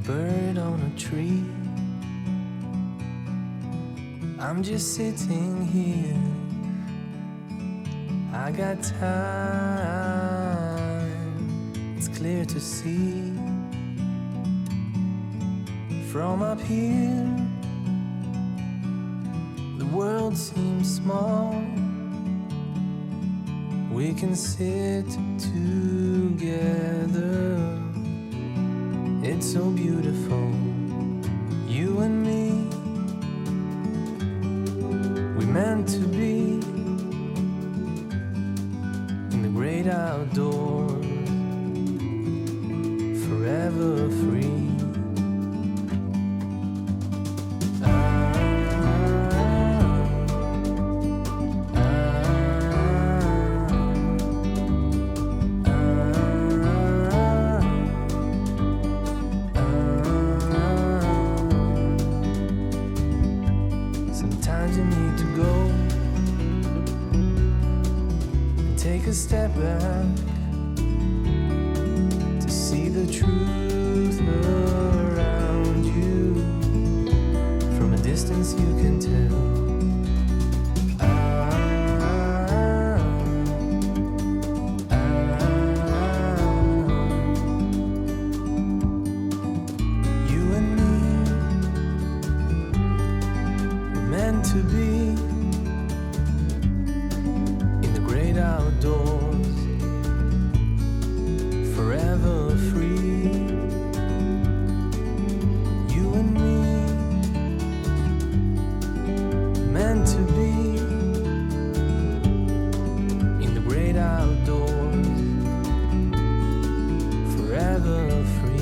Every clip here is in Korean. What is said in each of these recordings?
bird on a tree. I'm just sitting here. I got time. It's clear to see. From up here, the world seems small. We can sit together. It's so beautiful, you and me. We meant to be in the great outdoors, forever free. Sometimes you need to go and take a step back to see the truth around you. From a distance you can tell. You and me were meant to be in the great outdoors, forever free. You and me meant to be in the great outdoors, forever free.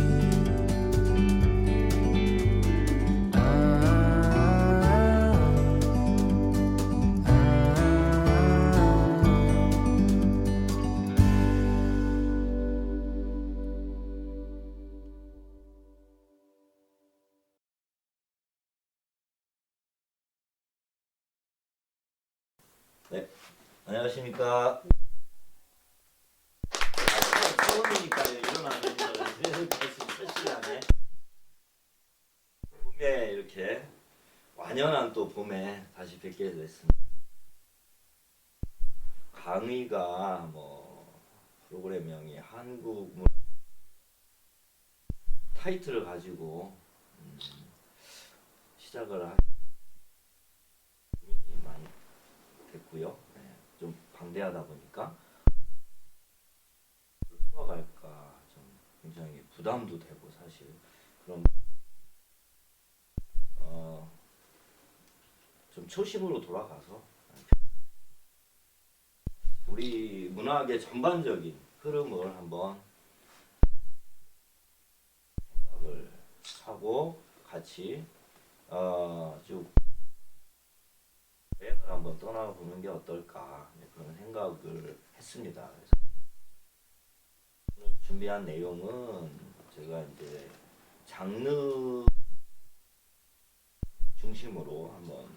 네, 안녕하십니까. 처음이니까요. 일어나는 일을 첫 시간에 봄에 이렇게 완연한 또 봄에 다시 뵙게 됐습니다. 강의가 프로그램명이 한국 문화 타이틀을 가지고 시작을 하게 고민이 많이 됐고요. 네, 좀 방대하다 보니까 풀어갈까 좀 굉장히 부담도 되고 사실 그런 좀 초심으로 돌아가서 우리 문학의 전반적인 흐름을 한번 생각을 하고 같이 쭉 여행을 한번 떠나보는 게 어떨까 그런 생각을 했습니다. 그래서 오늘 준비한 내용은 제가 이제 장르 중심으로 한번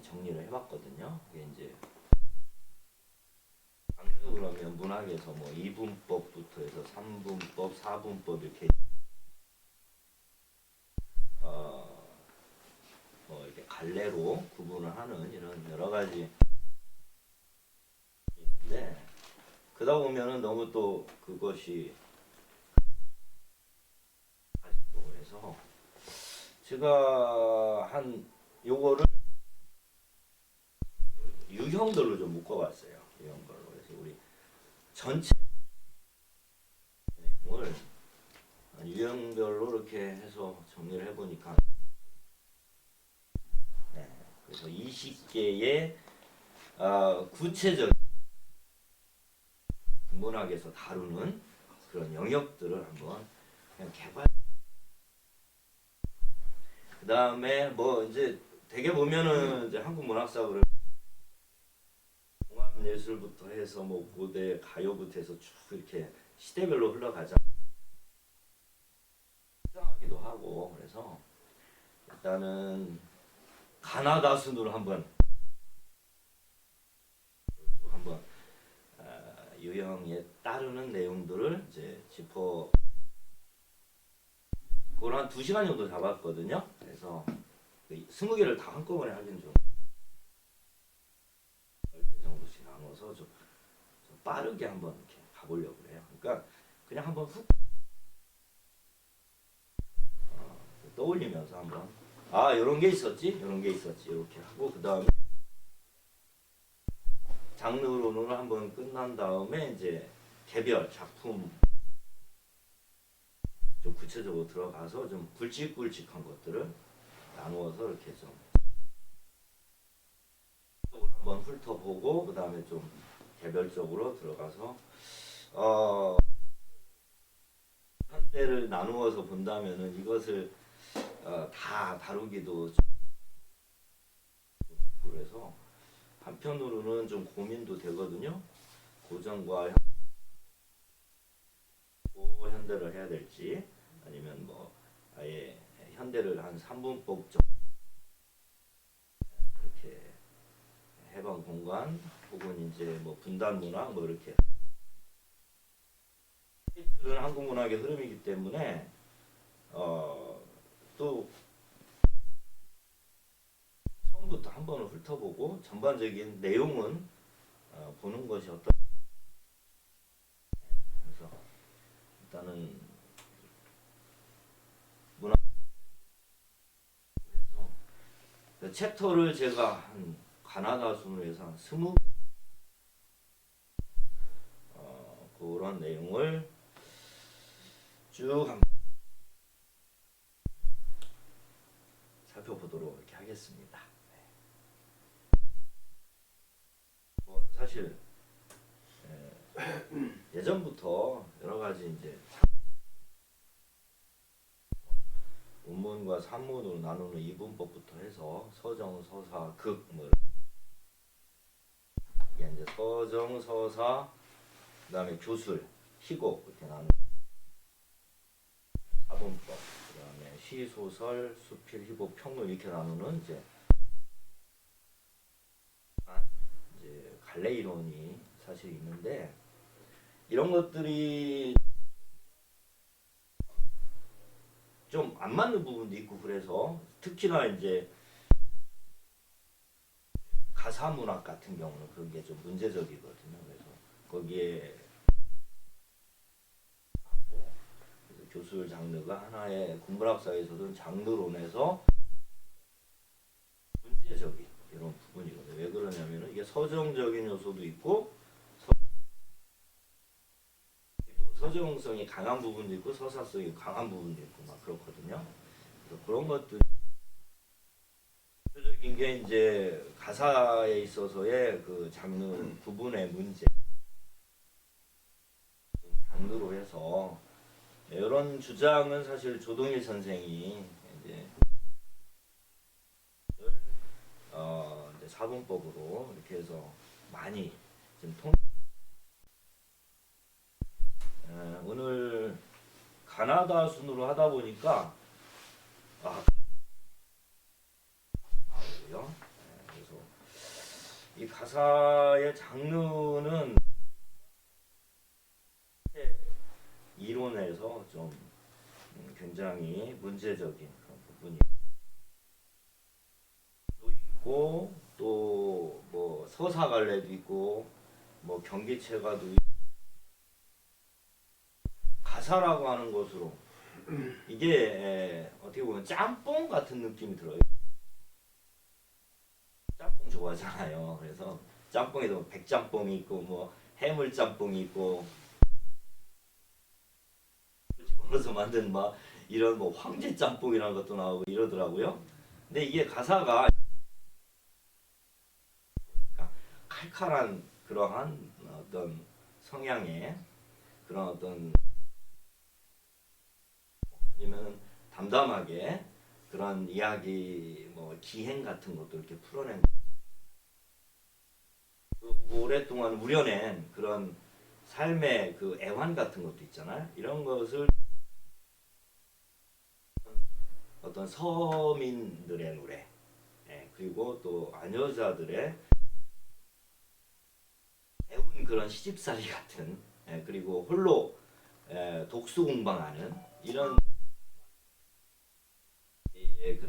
정리를 해봤거든요. 이게 이제 장르 그러면 문학에서 이분법부터 해서 3분법, 4분법 이렇게 이렇게 갈래로 구분을 하는 이런 여러 가지 있는데 그러다 보면은 너무 또 그것이 아시고 해서 제가 한 요거를 유형별로 좀 묶어봤어요. 유형별로. 그래서 우리 전체 내용을 유형별로 이렇게 해서 정리를 해보니까 그래서 20개의 구체적인 문학에서 다루는 그런 영역들을 한번 그냥 개발. 그 다음에 이제 되게 보면은 이제 한국 문학사 그러면 종합예술부터 해서 고대 가요부터 해서 쭉 이렇게 시대별로 흘러가자. 이상하기도 하고 그래서 일단은 가나다 순으로 한번 유형에 따르는 내용들을 이제 짚어 그걸 이걸 한 2시간 정도 잡았거든요. 그래서 20개를 다 한꺼번에 하긴 좀 10개 정도씩 나눠서 좀 빠르게 한번 이렇게 가보려고 그래요. 그러니까 그냥 한번 훅 떠올리면서 한번 이런 게 있었지, 이런 게 있었지 이렇게 하고 그 다음에 장르로는 한번 끝난 다음에 이제 개별 작품 좀 구체적으로 들어가서 좀 굵직굵직한 것들을 나누어서 이렇게 좀 한번 훑어보고 그 다음에 좀 개별적으로 들어가서 현대를 나누어서 본다면은 이것을 다 다루기도 좀 그래서 한편으로는 좀 고민도 되거든요. 고전과 현대를 해야 될지 아니면 뭐 아예 현대를 한 3분법 정도 그렇게 해방 공간 혹은 이제 뭐 분단 문화 뭐 이렇게 는 한국 문학의 흐름이기 때문에 또 처음부터 한 번을 훑어보고 전반적인 내용은 보는 것이 어떤 그래서 일단은 문학 챕터를 제가 한 가나다 순으로 한 20개 그런 내용을 쭉 한번 살펴보도록 이렇게 하겠습니다. 뭐 사실 예전부터 여러 가지 이제 원문과 산문으로 나누는 이분법부터 해서 서정, 서사, 극 뭐 이게 이제 서정, 서사 그다음에 교술, 희곡 이렇게 나누는 사분법 그다음에 시, 소설, 수필, 희곡, 평론 이렇게 나누는 이제 갈래 이론이 사실 있는데 이런 것들이 좀 안 맞는 부분도 있고 그래서 특히나 이제 가사 문학 같은 경우는 그런 게 좀 문제적이거든요. 그래서 거기에 그래서 교술 장르가 하나의 국문학사에서는 장르론에서 문제적인 이런 부분이거든요. 왜 그러냐면은 이게 서정적인 요소도 있고 서정성이 강한 부분도 있고 서사성이 강한 부분도 있고 막 그렇거든요. 그래서 그런 것들 대표적인 게 이제 가사에 있어서의 그 장르 구분의 문제 장르로 해서 이런 주장은 사실 조동일 선생이 이제 이제 사분법으로 이렇게 해서 많이 지금 오늘 가나다 순으로 하다 보니까 그래서 이 가사의 장르는 이론에서 좀 굉장히 문제적인 그런 부분이 또 있고 또 뭐 서사갈래도 있고 뭐 경기체가도 있고 가사라고 하는 것으로 이게 어떻게 보면 짬뽕 같은 느낌이 들어요. 짬뽕 좋아하잖아요. 그래서 짬뽕에도 백짬뽕이 있고 뭐 해물짬뽕이 있고 집어넣어서 만든 막 이런 뭐 황제짬뽕이라는 것도 나오고 이러더라고요. 근데 이게 가사가 칼칼한 그러한 어떤 성향의 그런 어떤 아니면 담담하게 그런 이야기 뭐 기행 같은 것도 이렇게 풀어낸 오랫동안 우려낸 그런 삶의 그 애환 같은 것도 있잖아요. 이런 것을 어떤 서민들의 노래 그리고 또 아녀자들의 애운 그런 시집살이 같은 그리고 홀로 독수 공방하는 이런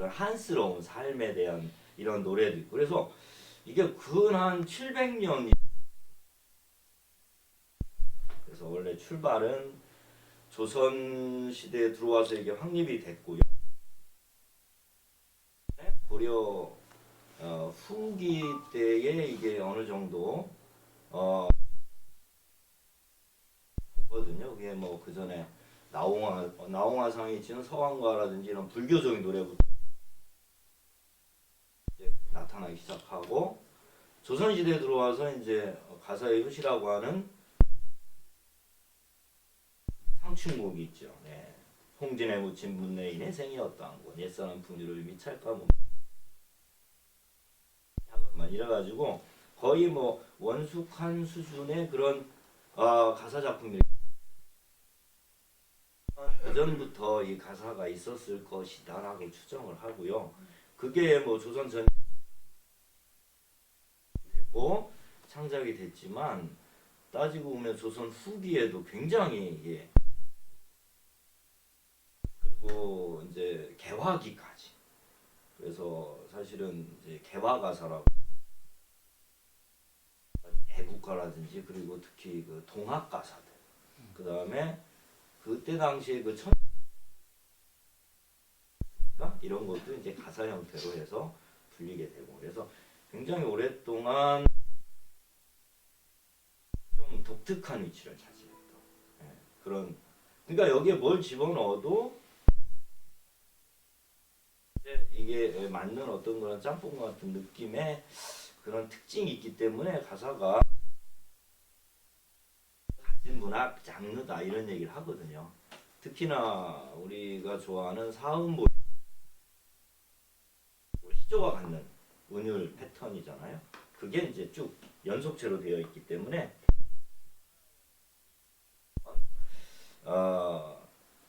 그런 한스러운 삶에 대한 이런 노래도 있고 그래서 이게 근 한 700년 그래서 원래 출발은 조선 시대에 들어와서 이게 확립이 됐고요. 고려 후기 때에 이게 어느 정도 거든요. 그게 뭐 그 전에 나홍화상이 지은 서왕가라든지 이런 불교적인 노래부터 이제 나타나기 시작하고 조선 시대에 들어와서 이제 가사의 효시라고 하는 상춘곡이 있죠. 네. 홍진에 묻힌 문내인의 생이었다는 거. 옛사람 풍류를 미찰까 뭐 이래가지고 거의 뭐 원숙한 수준의 그런 가사 작품이 예전부터 이 가사가 있었을 것이다라고 추정을 하고요. 그게 뭐 조선 전고 창작이 됐지만 따지고 보면 조선 후기에도 굉장히 그리고 이제 개화기까지 그래서 사실은 이제 개화 가사라고 애국가라든지 그리고 특히 그 동학 가사들 그 다음에 그때 당시에 그 이런 것도 이제 가사 형태로 해서 불리게 되고 그래서 굉장히 오랫동안 좀 독특한 위치를 차지했던 그런 그러니까 여기에 뭘 집어넣어도 이게 맞는 어떤 그런 짬뽕 같은 느낌의 그런 특징이 있기 때문에 가사가 가진 문학 장르다 이런 얘기를 하거든요. 특히나 우리가 좋아하는 사음보 시조가 갖는 운율 패턴이잖아요. 그게 이제 쭉 연속체로 되어 있기 때문에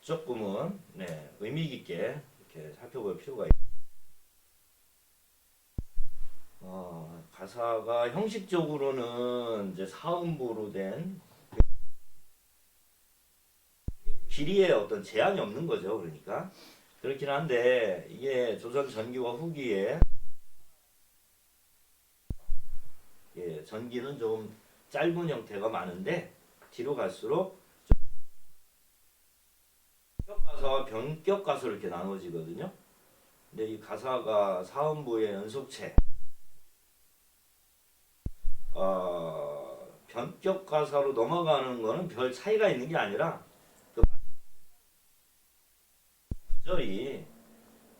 조금은 의미 깊게 이렇게 살펴볼 필요가 있습니다. 가사가 형식적으로는 이제 사음보로 된 길이에 어떤 제한이 없는 거죠. 그러니까 그렇긴 한데 이게 조선 전기와 후기에 전기는 좀 짧은 형태가 많은데 뒤로 갈수록 가사와 변격 가사로 이렇게 나눠지거든요. 근데 이 가사가 사음보의 연속체 변격 가사로 넘어가는 거는 별 차이가 있는 게 아니라 그 구절이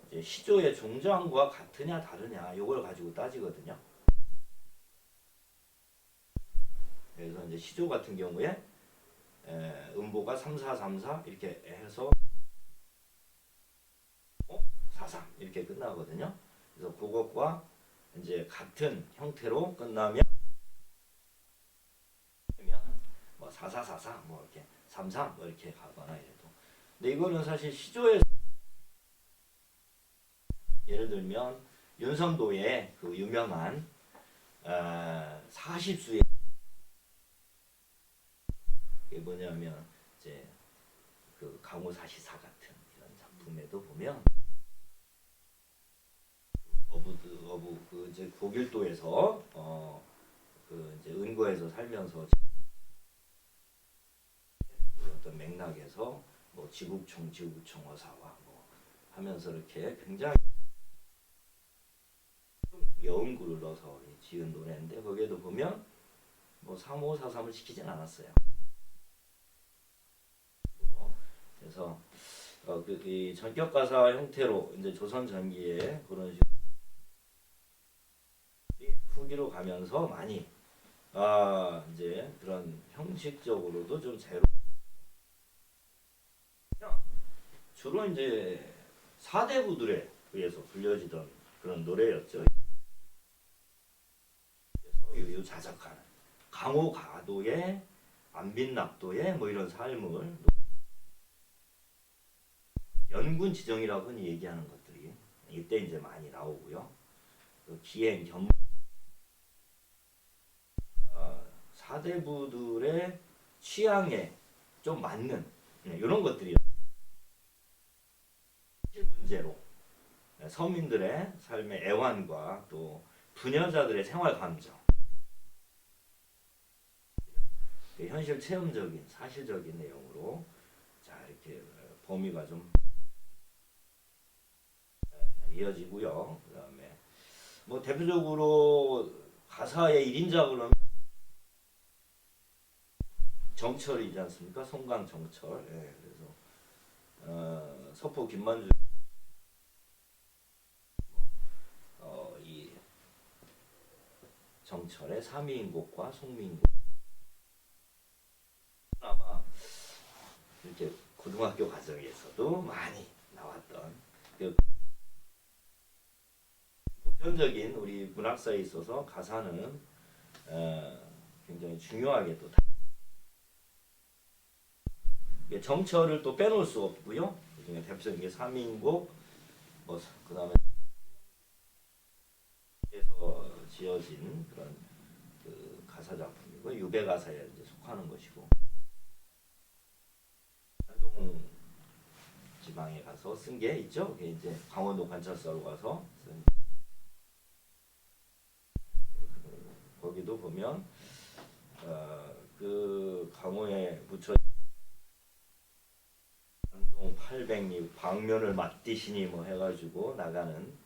이제 시조의 종장과 같으냐 다르냐 이걸 가지고 따지거든요. 그래서 이제 시조 같은 경우에 음보가 3, 4, 3, 4 이렇게 해서 4, 3 이렇게 끝나거든요. 그래서 그것과 이제 같은 형태로 끝나면 뭐 4, 4, 4, 4 뭐 이렇게 3, 3 뭐 이렇게 가거나 이래도. 근데 이거는 사실 시조에서 예를 들면 윤성도의 그 유명한 40수의 이게 뭐냐면 이제 그 강호사시사 같은 이런 작품에도 보면 어부 그 이제 고길도에서 그 이제 은거에서 살면서 어떤 맥락에서 뭐 지국총 어사와 뭐 하면서 이렇게 굉장히 여음구를 넣어서 지은 노래인데 거기에도 보면 뭐 3543을 시키진 않았어요. 그래서 이 전격 가사 형태로 이제 조선 전기에 그런 식으로 후기로 가면서 많이 이제 그런 형식적으로도 좀 제로 주로 이제 사대부들에 의해서 불려지던 그런 노래였죠. 그래서 유유자적하는 강호가도의 안빈납도의 뭐 이런 삶을 연군지정이라고 흔히 얘기하는 것들이 이때 이제 많이 나오고요. 기행 겸 사대부들의 취향에 좀 맞는 이런 것들이 문제로 서민들의 삶의 애환과 또 부녀자들의 생활 감정, 현실 체험적인 사실적인 내용으로 자 이렇게 범위가 좀 이어지고요. 그다음에 뭐 대표적으로 가사의 1인자 그러면 정철이지 않습니까? 송강 정철. 예, 그래서 서포 김만주 이 정철의 삼위인곡과 송미인곡 아마 이렇게 고등학교 과정에서도 많이 나왔던 그 보편적인 우리 문학사에 있어서 가사는 굉장히 중요하게 또 정철을 또 빼놓을 수 없고요. 그중에 대표적인 게 삼인곡, 뭐 그다음에 에서 지어진 그런 그 가사 작품이고 유배 가사에 이제 속하는 것이고 한동 지방에 가서 쓴 게 있죠. 그게 이제 강원도 관찰사로 가서 쓴 거기도 보면 그 강호에 묻혀 한동 800리 광면을 맞디시니 뭐 해가지고 나가는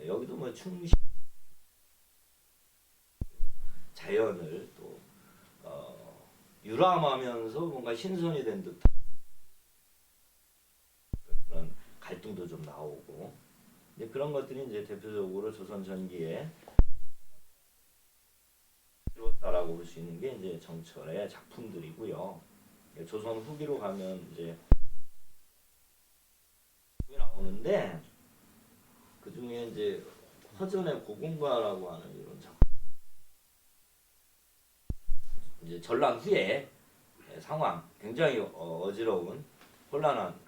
여기도 뭐 충신 자연을 또 유람하면서 뭔가 신선이 된 듯한 그런 갈등도 좀 나오고 근데 그런 것들이 이제 대표적으로 조선 전기에 이루었다라고 볼 수 있는 게 이제 정철의 작품들이고요. 조선 후기로 가면 이제 나오는데 그 중에 이제 허전의 고군과라고 하는 이런 작품. 이제 전란 후에 상황 굉장히 어지러운 혼란한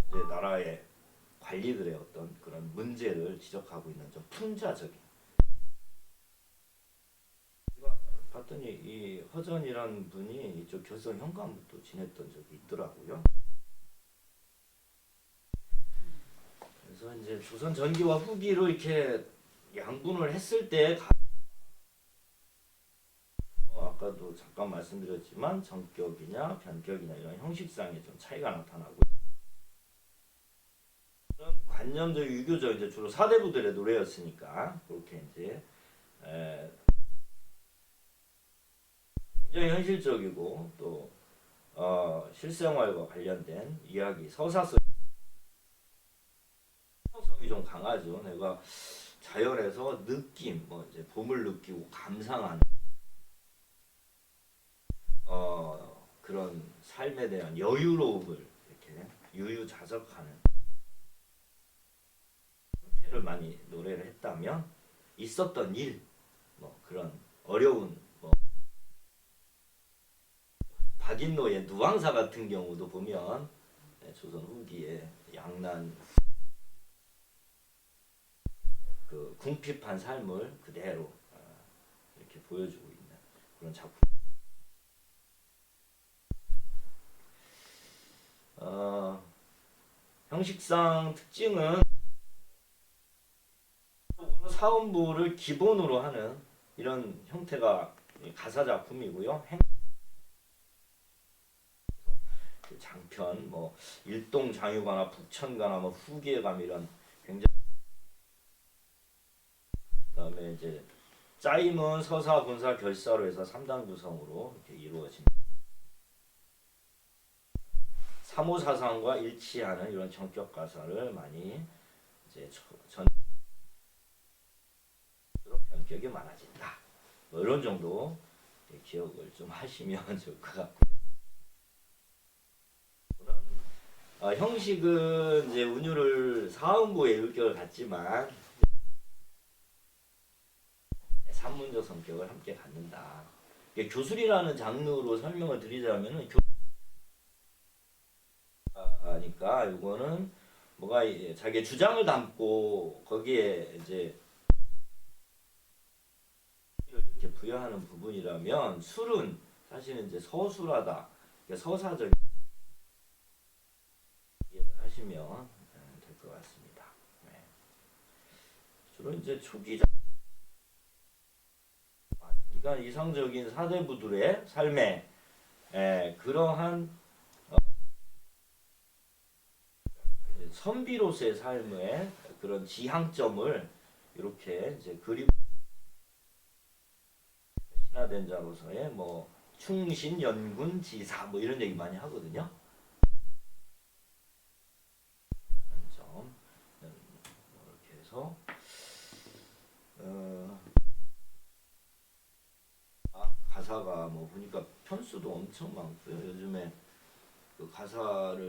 이제 나라의 관리들의 어떤 그런 문제를 지적하고 있는 좀 풍자적인. 제가 봤더니 이 허전이라는 분이 이쪽 결성 현관부터 지냈던 적이 있더라고요. 그래서 이제 조선 전기와 후기로 이렇게 양분을 했을 때 아까도 잠깐 말씀드렸지만 정격이냐 변격이냐 이런 형식상의 좀 차이가 나타나고요. 그런 관념적 유교적 이제 주로 사대부들의 노래였으니까 그렇게 이제 굉장히 현실적이고 또 실생활과 관련된 이야기 서사성이 좀 강하죠. 내가 자연에서 느낌, 뭐 이제 봄을 느끼고 감상하는 그런 삶에 대한 여유로움을 이렇게 유유자적하는 형태를 많이 노래를 했다면 있었던 일, 뭐 그런 어려운 뭐 박인노의 누왕사 같은 경우도 보면 조선 후기에 양난 그 궁핍한 삶을 그대로 이렇게 보여주고 있는 그런 작품. 형식상 특징은 사음부를 기본으로 하는 이런 형태가 가사 작품이고요. 장편, 뭐 일동 장유가나 북천가나 뭐 후계감 이런 굉장히 그다음에 이제 짜임은 서사, 본사, 결사로 해서 3단 구성으로 이렇게 이루어집니다. 사모사상과 일치하는 이런 정격 가사를 많이 이제 변격이 많아진다. 뭐 이런 정도 기억을 좀 하시면 좋을 것 같고요. 형식은 이제 운율을 사음부의 율격을 갖지만 산문적 성격을 함께 갖는다. 교술이라는 장르로 설명을 드리자면은 하니까 이거는 뭐가 자기의 주장을 담고 거기에 이제 이렇게 부여하는 부분이라면 술은 사실은 이제 서술하다, 서사적 이해를 하시면 같습니다. 네. 주로 이제 초기 그러니까 이상적인 사대부들의 삶에 그러한 선비로서의 삶의 그런 지향점을 이렇게 이제 그리고 신화된 자로서의 뭐 충신, 연군, 지사 뭐 이런 얘기 많이 하거든요. 점 이렇게 해서 가사가 뭐 보니까 편수도 엄청 많고요. 요즘에 그 가사를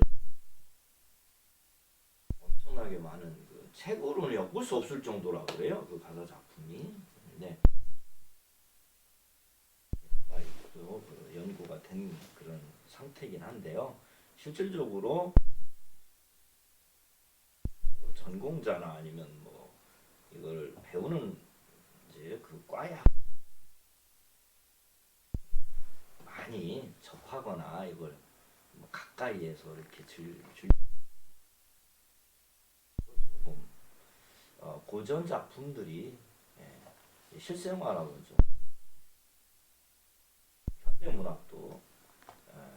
엄청나게 많은 그 책으로는 엮을 수 없을 정도라 그래요. 그 가사 작품이. 네. 또 그 연구가 된 그런 상태이긴 한데요. 실질적으로 뭐 전공자나 아니면 뭐 이걸 배우는 이제 그 과에 많이 접하거나 이걸 뭐 가까이에서 이렇게 조금 고전 작품들이 실생활하고 좀 현대문학도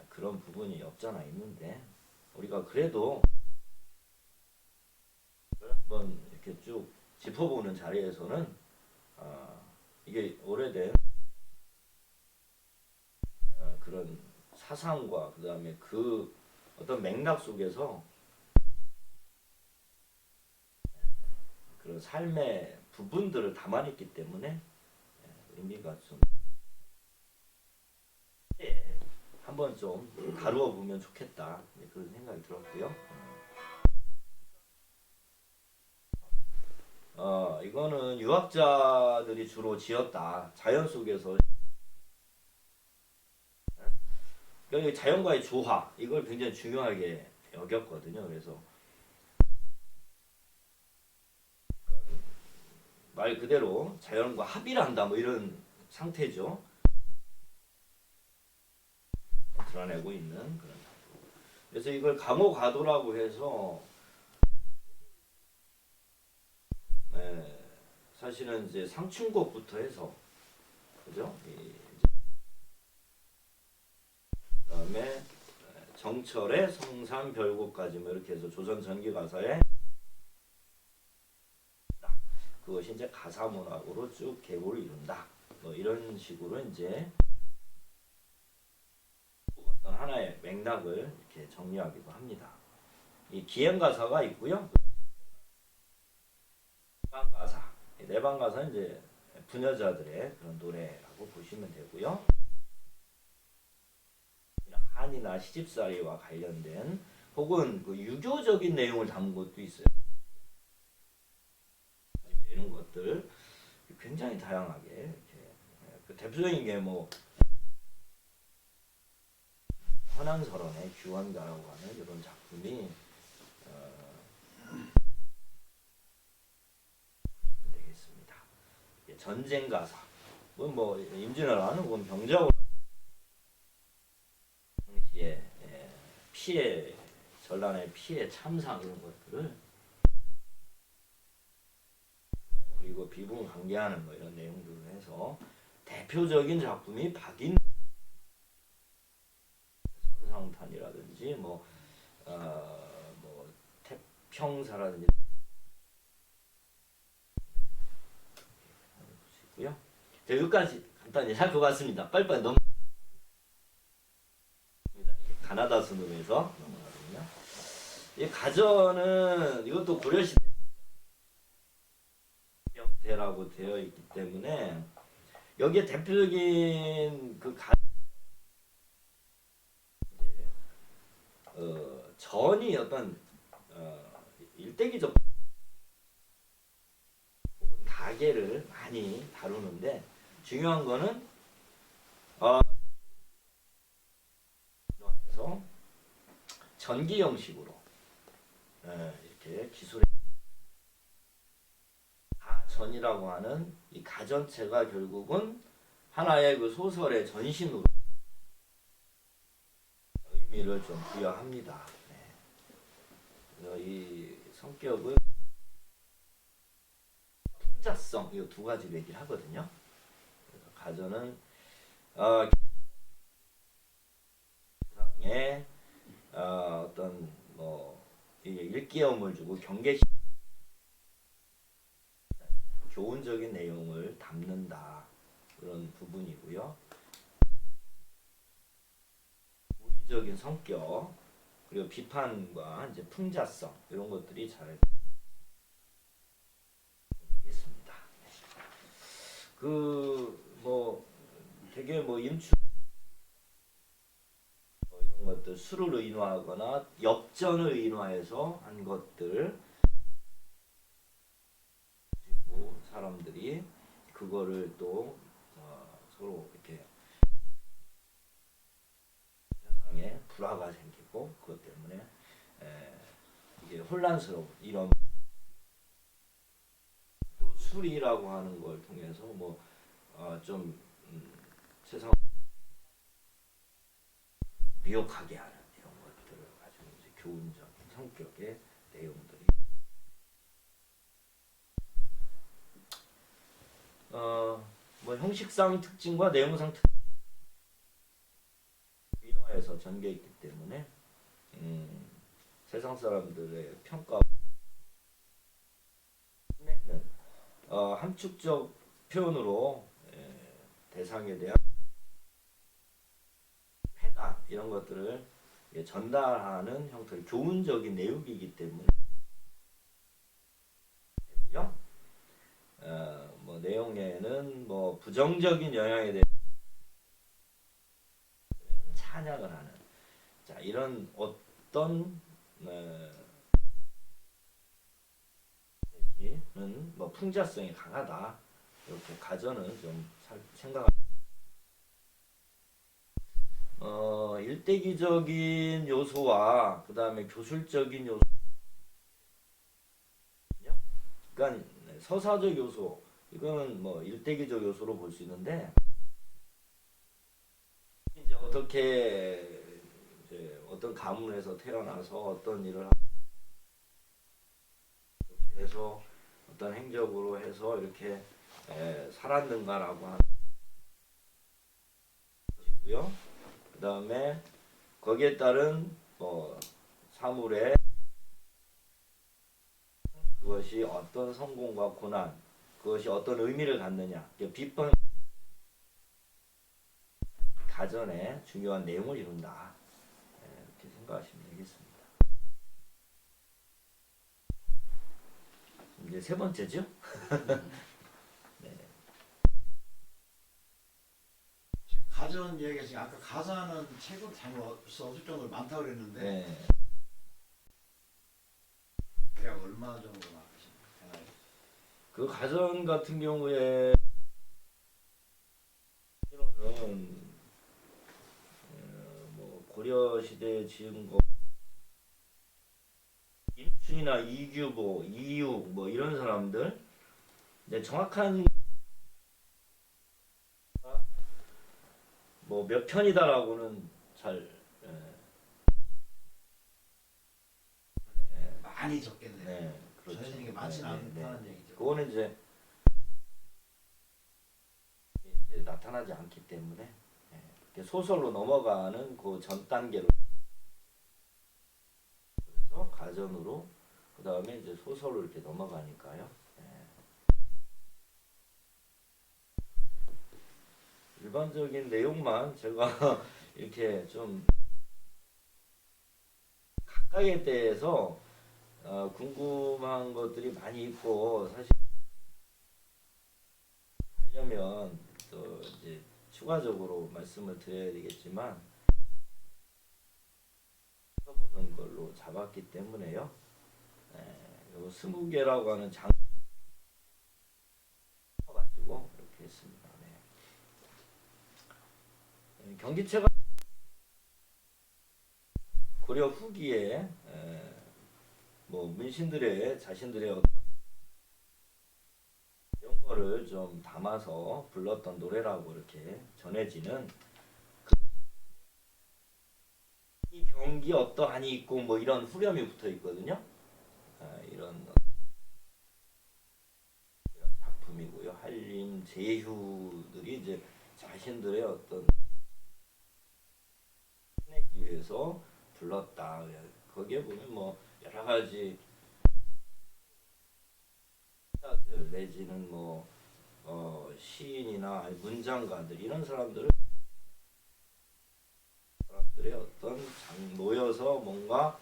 그런 부분이 없잖아 있는데 우리가 그래도 한번 이렇게 쭉 짚어보는 자리에서는 이게 오래된 그런 사상과 그 다음에 그 어떤 맥락 속에서 그런 삶의 부분들을 담아냈기 때문에 의미가 좀 한번 좀 다루어 보면 좋겠다 그런 생각이 들었고요. 이거는 유학자들이 주로 지었다. 자연 속에서 그러니까 자연과의 조화 이걸 굉장히 중요하게 여겼거든요. 그래서 말 그대로 자연과 합의를 한다 뭐 이런 상태죠. 드러내고 있는 그런 작품. 그래서 이걸 강호가도라고 해서 사실은 이제 상충곡부터 해서 그죠? 그다음에 정철의 성산별곡까지 뭐 이렇게 해서 조선 전기 가사에 그것이 이제 가사 문학으로 쭉 계보를 이룬다. 뭐 이런 식으로 이제 어떤 하나의 맥락을 이렇게 정리하기도 합니다. 이 기행 가사가 있고요. 내방 가사, 내방 가사는 이제 부녀자들의 그런 노래라고 보시면 되고요. 한이나 시집살이와 관련된 혹은 그 유교적인 내용을 담은 것도 있어요. 이런 것들 굉장히 다양하게 이렇게 그 대표적인 게 뭐 헌안설원의 규환가라고 하는 이런 작품이 되겠습니다. 전쟁 가사, 뭐 임진왜란은 뭐 병자호 당시에 피해 전란의 피해 참상 이런 것들을 그리고 비분 관계하는 뭐 이런 내용들을 해서 대표적인 작품이 박인 선상탄이라든지 뭐 태평사라든지 보시고요. 자, 여기까지 간단히 살펴봤습니다. 빨리빨리 넘어. 가나다 수능에서 넘어가거든요. 이 가전은 이것도 고려시대 형태라고 되어 있기 때문에 여기에 대표적인 그 전이 어떤 일대기적 가계를 많이 다루는데 중요한 거는 그래서 전기 형식으로 이렇게 기술의 가전이라고 하는 이 가전체가 결국은 하나의 그 소설의 전신으로 의미를 좀 부여합니다. 이 성격 성격은 풍자성 이 두 가지로 얘기를 하거든요. 그래서 가전은 상의 어떤 뭐 일깨움을 주고 경계 교훈적인 내용을 담는다 그런 부분이고요. 우위적인 성격 그리고 비판과 이제 풍자성 이런 것들이 잘 되겠습니다. 그 뭐 되게 뭐 임충 이런 것들 수를 의인화하거나 역전을 의인화해서 한 것들 그리고 사람들이 그거를 또 서로 이렇게 세상에 불화가 생기고 그것 때문에 이게 혼란스러운 이런 또 술이라고 하는 걸 통해서 좀 세상 미혹하게 하는 이런 것들을 가지고 이제 교훈적인 성격의 내용들이 뭐 형식상 특징과 내용상 특징 인화에서 전개 있기 때문에 세상 사람들의 평가 함축적 표현으로 대상에 대한 패다 이런 것들을 전달하는 형태의 교훈적인 내용이기 때문에 뭐 내용에는 뭐 부정적인 영향에 대해 찬양을 하는 자 이런 어떤 는 뭐 풍자성이 강하다 이렇게 가전은 좀 생각. 일대기적인 요소와 그 다음에 교술적인 요소, 그러니까 서사적 요소 이거는 뭐 일대기적 요소로 볼 수 있는데 이제 어떻게 이제 어떤 가문에서 태어나서 어떤 일을 해서 어떤 행적으로 해서 이렇게 살았는가라고 하는 것이고요. 그 다음에 거기에 따른 사물의 그것이 어떤 성공과 고난, 그것이 어떤 의미를 갖느냐, 비판 가전의 중요한 내용을 이룬다. 이렇게 생각하시면 되겠습니다. 이제 세 번째죠. 네. 지금 가전 이야기가 지금 아까 가사는 책으로 담을 수 없을 정도로 많다고 그랬는데 네. 대략 얼마 정도 나가십니까? 그 가전 같은 경우에 는 뭐 고려 시대에 지은 거 임충이나 이규보, 이육 뭐 이런 사람들 정확한 뭐 몇 편이다라고는 잘 많이 적겠네요. 네, 그렇죠. 전해지는 게 많지는 않다는 얘기죠. 그거는 이제 나타나지 않기 때문에 소설로 넘어가는 그 전 단계로 그래서 가전으로 그 다음에 이제 소설로 이렇게 넘어가니까요. 일반적인 내용만 제가 이렇게 좀 가까이에 대해서 궁금한 것들이 많이 있고 사실 하려면 또 이제 추가적으로 말씀을 드려야 되겠지만 보는 걸로 잡았기 때문에요. 요 20개라고 하는 장 가지고 이렇게 했습니다. 경기체가 고려 후기에 뭐 문신들의 자신들의 어떤 이런 거를 좀 담아서 불렀던 노래라고 이렇게 전해지는 이 경기 어떠하니 있고 뭐 이런 후렴이 붙어 있거든요. 이런 작품이고요. 한림 제후들이 이제 자신들의 어떤 해내기 위해서 불렀다. 거기에 보면 뭐 여러 가지 내지는 뭐 시인이나 문장가들 이런 사람들의 어떤 모여서 뭔가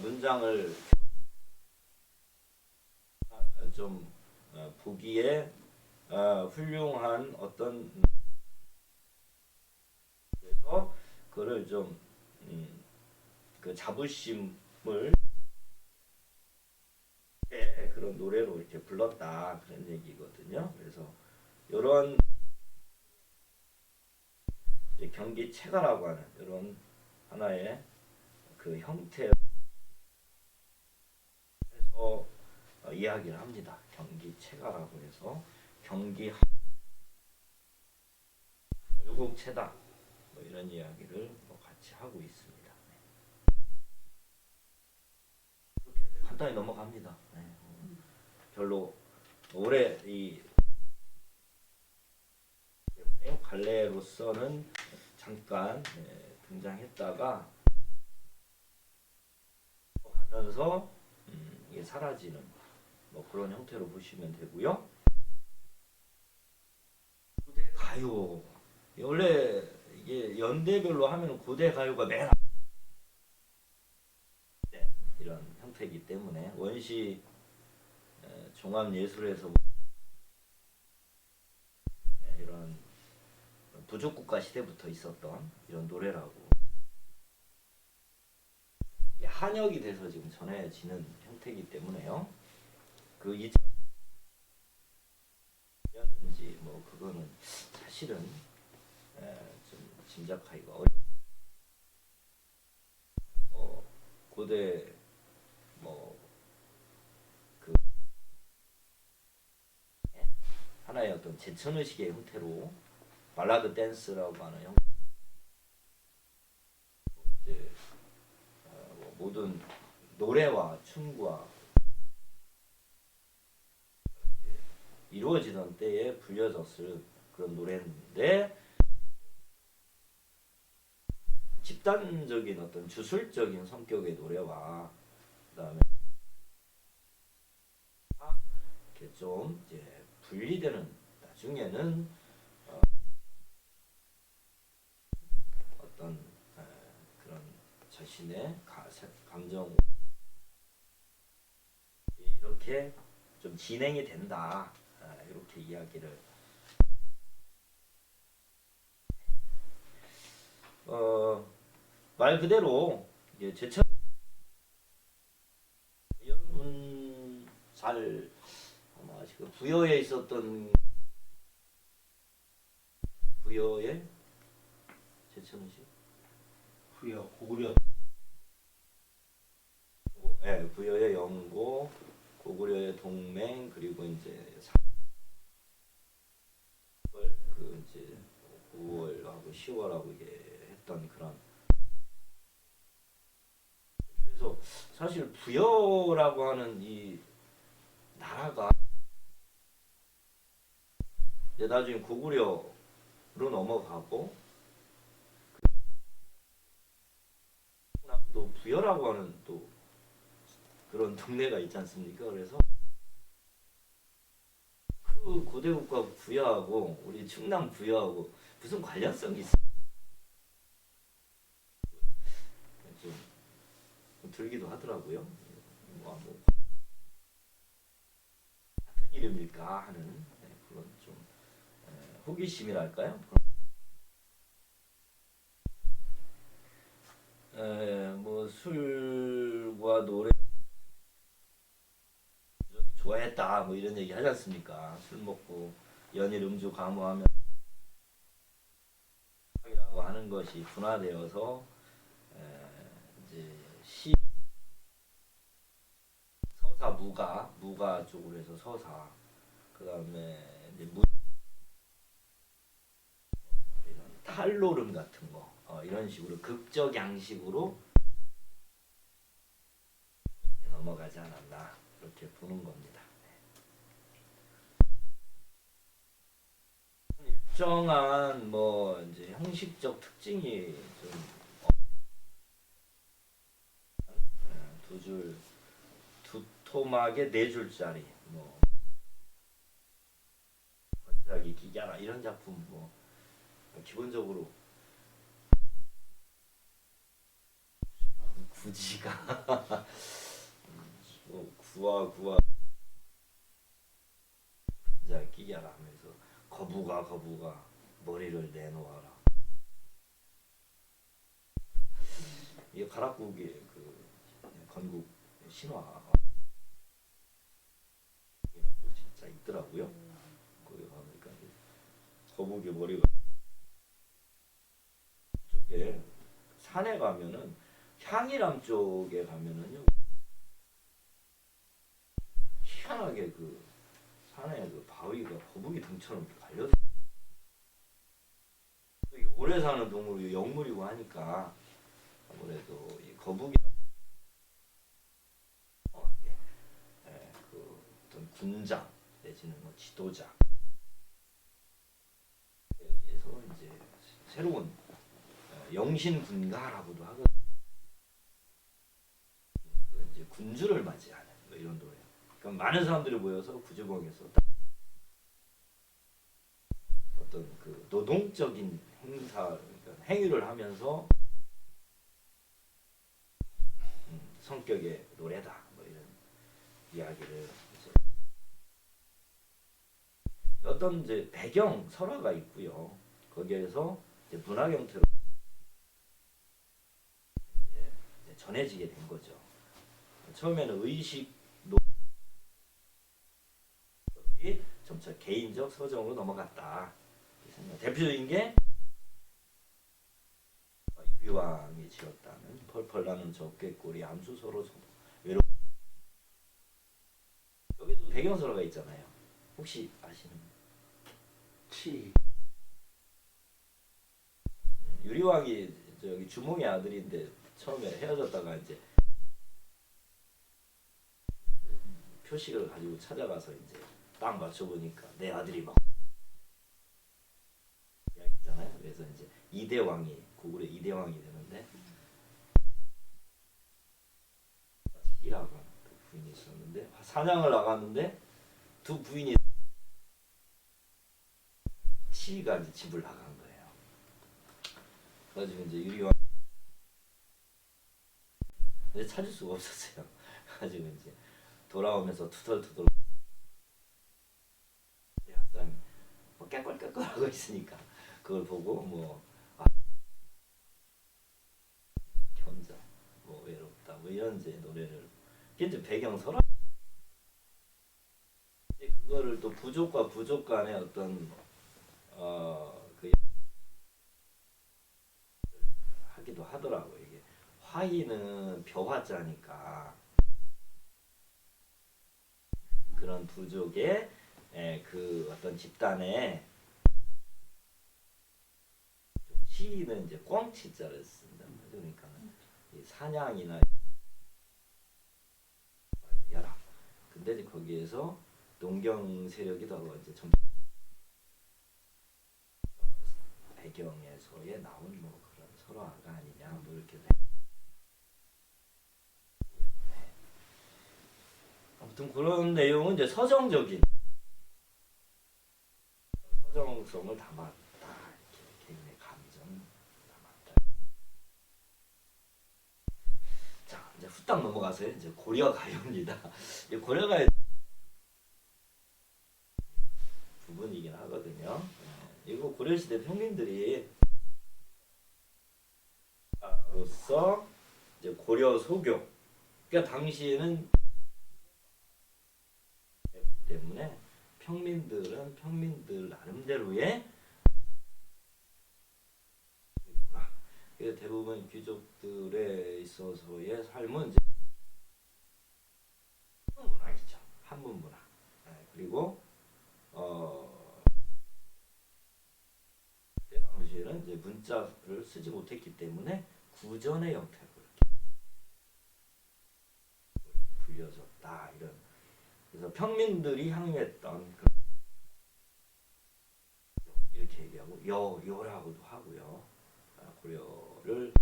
문장을 좀 보기에 훌륭한 어떤 그래서 그를 좀 그 자부심을 그런 노래로 이렇게 불렀다 그런 얘기거든요. 그래서 이런 경기 체가라고 하는 이런 하나의 그 형태에서 이야기를 합니다. 경기 체가라고 해서 경기 결국체다 뭐 이런 이야기를 뭐 같이 하고 있습니다. 이렇게 간단히 넘어갑니다. 네. 별로 오래 이 갈래로서는 잠깐 등장했다가 가면서 이게 사라지는 뭐 그런 형태로 보시면 되고요. 고대 가요 원래 이게 연대별로 하면 고대 가요가 맨 앞에 이런 형태이기 때문에 원시 종합예술에서 이런 부족국가 시대부터 있었던 이런 노래라고 한역이 돼서 지금 전해지는 형태이기 때문에요. 그 2000년인지 뭐 그거는 사실은 좀 짐작하기가 고대 뭐 그 하나의 어떤 제천의식의 형태로 발라드 댄스라고 하는 형 이제 모든 노래와 춤과 이루어지던 때에 불려졌을 그런 노래인데 집단적인 어떤 주술적인 성격의 노래와 그다음에 이렇게 좀 이제 분리되는 나중에는 어떤 그런 자신의 감정 이렇게 좀 진행이 된다. 이렇게 이야기를 말 그대로 제천 여러분 잘 아마 지금 부여에 있었던 부여의 제천시 후여 고구려 네, 부여의 영고 고구려의 동맹 그리고 이제 그 이제 5월하고 10월하고 이게 했던 그런 그래서 사실 부여라고 하는 이 나라가 이제 나중에 고구려로 넘어가고 또 부여라고 하는 또 그런 동네가 있지 않습니까? 그래서 그 고대 국가 부여하고 우리 충남 부여하고 무슨 관련성이 있어? 좀 들기도 하더라고요. 뭐 같은 이름일까 하는 그런 좀 호기심이랄까요? 뭐 술과 노래 좋아했다 뭐 이런 얘기 하지 않습니까? 술 먹고 연일 음주 감호하면 이라고 하는 것이 분화되어서 이제 시 서사 무가 쪽으로 해서 서사 그 다음에 이제 이런 탈노름 같은 거 이런 식으로 극적 양식으로 넘어가지 않았나 이렇게 보는 겁니다. 일정한 뭐 이제 형식적 특징이 좀 두 줄, 두 토막에 네 줄짜리 뭐 건자기 기계라 이런 작품 뭐 기본적으로 구지가 뭐 구와 건자 기계라 하면서 거부가 머리를 내놓아라. 이게 가락국의 그 건국 신화라고 진짜 있더라고요. 거기 가니까 거북이 머리가 쪽에 산에 가면은 향이람 쪽에 가면은요 희한하게 그 산에 그 바위가 거북이 등처럼 갈려. 오래 사는 동물이 영물이고 하니까 아무래도 이 거북이 그 어떤 군장 내지는 뭐 지도자 에서 이제 새로운 영신군가라고도 하거든요. 이제 군주를 맞이하는 뭐 이런 노래. 그러니까 많은 사람들이 모여서 구주봉에서 어떤 그 노동적인 행사, 그러니까 행위를 하면서 성격의 노래다 뭐 이런 이야기를 이제 어떤 이제 배경 설화가 있고요. 거기에서 이제 문학 형태로 이제 전해지게 된 거죠. 처음에는 의식 노들이 점차 개인적 서정으로 넘어갔다. 대표적인 게 유리왕이 지었다는 펄펄 나는 적개꼬리 암수 서로 외로. 여기도 배경 설화가 있잖아요. 혹시 아시는? 유리왕이 저기 주몽의 아들인데 처음에 헤어졌다가 이제 표식을 가지고 찾아가서 이제 딱 맞춰보니까 내 아들이 막 이야기잖아요. 그래서 이제 이대왕이 고구려 이대왕이 되는데 이라고 하는 부인이 있었는데 사냥을 나갔는데 두 부인이 치가 이제 집을 나간 거예요. 그래가지고 이제 유리왕 근데 찾을 수가 없었어요. 그래가지고 이제 돌아오면서 투덜투덜 항상 뭐 깨꼴깨꼴 하고 있으니까 그걸 보고 뭐 견자 뭐 외롭다 뭐 이런 이제 노래를 이제 배경 설화 그거를 또 부족과 부족 간의 어떤 그 하기도 하더라고. 이게 화이는 벼화자니까 그런 부족의 그 어떤 집단의 시는 이제 꽝치자를 쓴단 말이죠. 그러니까 이 사냥이나 열합. 근데 이제 거기에서 농경 세력이 더 이제 점 배경에서의 나온 뭐 그런 설화가 아니냐 뭐 이렇게. 아무튼 그런 내용은 이제 서정적인 서정성을 담았다. 이렇게 개인의 감정 담았다. 자 이제 후딱 넘어가서 이제 고려가요입니다. 이 고려가요 부분이긴 하거든요. 이거 고려시대 평민들이 로서 이제 고려 소교 그러니까 당시에는 때문에 평민들은 평민들 나름대로의 대부분 귀족들에 있어서의 삶은 이제 한문 문학이죠. 한문 문학. 그리고 그때 당시에는 이제 문자를 쓰지 못했기 때문에 구전의 형태로 이렇게 이루어졌다. 이런. 그래서 평민들이 향유했던 이렇게 얘기하고 여라고도 하고요. 고려를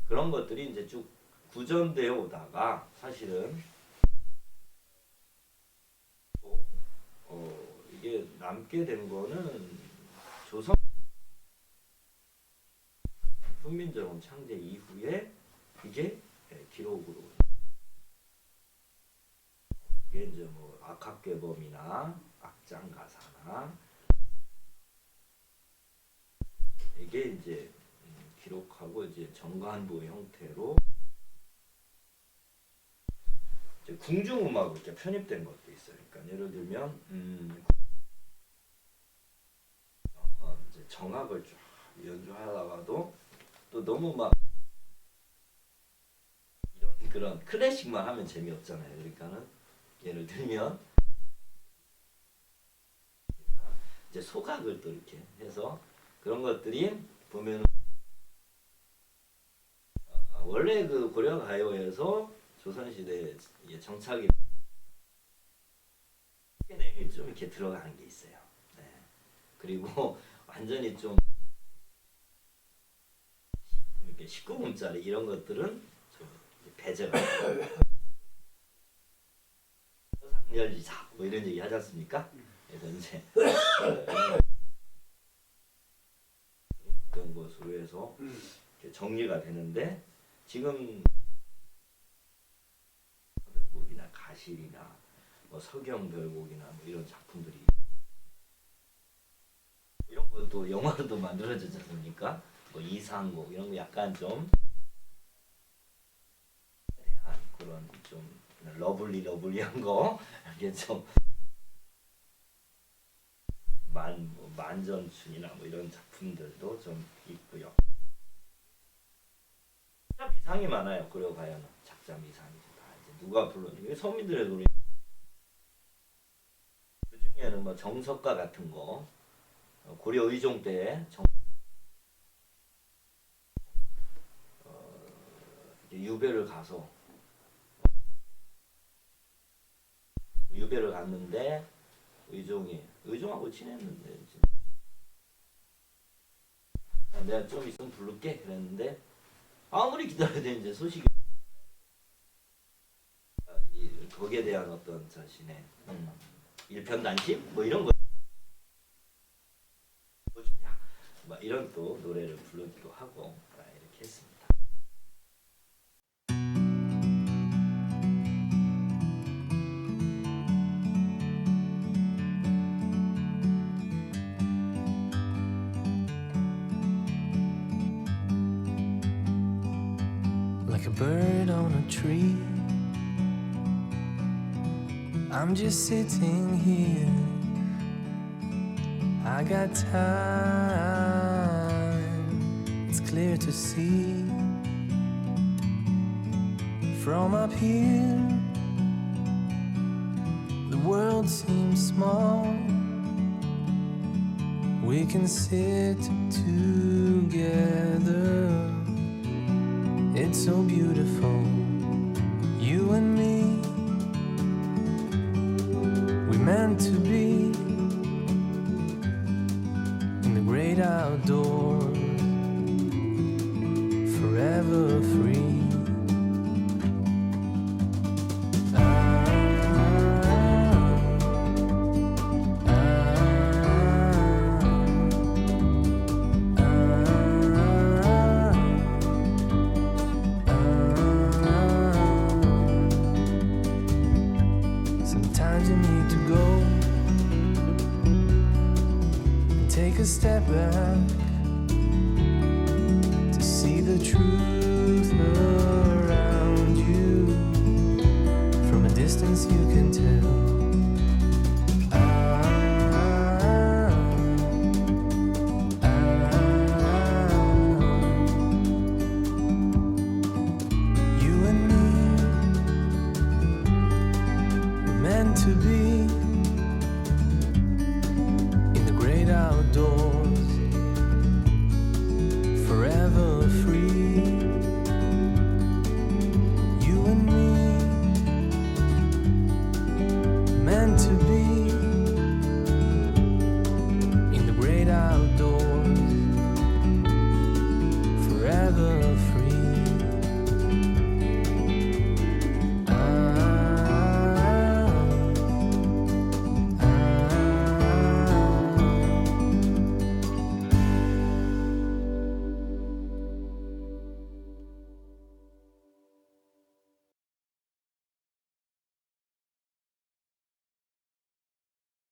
그런 것들이 이제 쭉 구전되어 오다가 사실은 이게 남게 된 거는 조선 훈민정음 창제 이후에 이게 기록으로 이게 이제 뭐 악학괴범이나 악장가사나 이게 이제 기록하고 이제 정관보 형태로 이제 궁중음악으로 이렇게 편입된 것도 있어요. 그러니까 예를 들면 이제 정악을 쫙 연주하다가도 또 너무 막 이런 그런 클래식만 하면 재미없잖아요. 그러니까는 예를 들면 이제 소각을 또 이렇게 해서 그런 것들이 보면은 원래 그 고려 가요에서 조선시대 정착이 내용이 좀 이렇게 들어가는 게 있어요. 네. 그리고 완전히 좀 이렇게 19분짜리 이런 것들은 좀 배제가 상열지사 뭐 이런 얘기 하지 않습니까? 그래서 이제 그런 것으로 해서 이렇게 정리가 되는데 지금 별곡이나 가실이나 뭐 서경별곡이나 뭐 이런 작품들이 이런 것도 영화로도 만들어지지 않습니까? 뭐 이상곡 이런 거 약간 좀 그런 좀 러블리한 거 이게 좀 만전춘이나 뭐 이런 작품들도 좀 있고요. 작자 미상이 많아요. 고려 가요는 작자 미상이 다 이제 누가 불러주고 서민들의 노래. 그 중에는 뭐 정석가 같은 거 고려 의종 때 유배를 가서 유배를 갔는데 의종하고 친했는데 내가 좀 있으면 부를게 그랬는데 아무리 기다려야 되는지 소식이 거기에 대한 어떤 자신의 일편단심 뭐 이런 거 뭐주냐 막 이런 또 노래를 부르기도 하고 이렇게 했습니다. Like a bird on a tree, I'm just sitting here. I got time, it's clear to see. From up here, the world seems small. We can sit together. It's so beautiful, you and me. We meant to be in the great outdoors, forever free. Sometimes you need to go and take a step back to see the truth around you. From a distance you can tell. You and me were meant to be